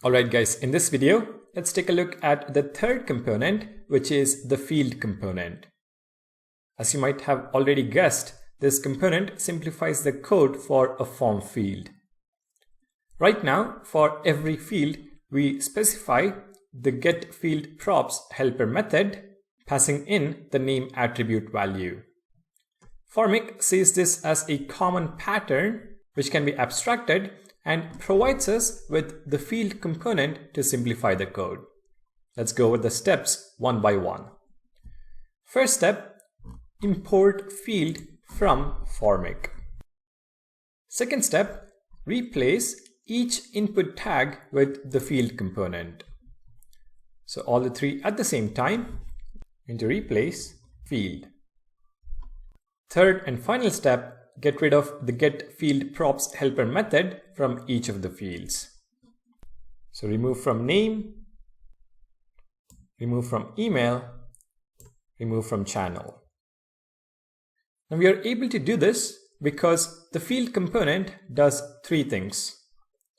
Alright guys, in this video, let's take a look at the third component, which is the field component. As you might have already guessed, this component simplifies the code for a form field. Right now, for every field, we specify the getFieldProps helper method, passing in the name attribute value. Formik sees this as a common pattern which can be abstracted and provides us with the field component to simplify the code. Let's go over the steps one by one. First step, import field from Formik. Second step, replace each input tag with the field component. So all the three at the same time, into replace field. Third and final step, get rid of the getFieldProps helper method from each of the fields. So remove from name, remove from email, remove from channel. Now we are able to do this because the field component does three things.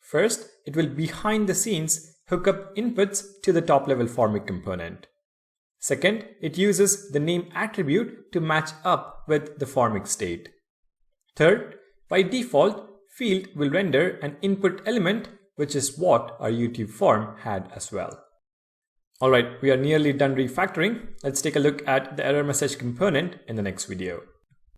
First, it will behind the scenes hook up inputs to the top level Formik component. Second, it uses the name attribute to match up with the Formik state. Third, by default, field will render an input element, which is what our YouTube form had as well. Alright, we are nearly done refactoring. Let's take a look at the error message component in the next video.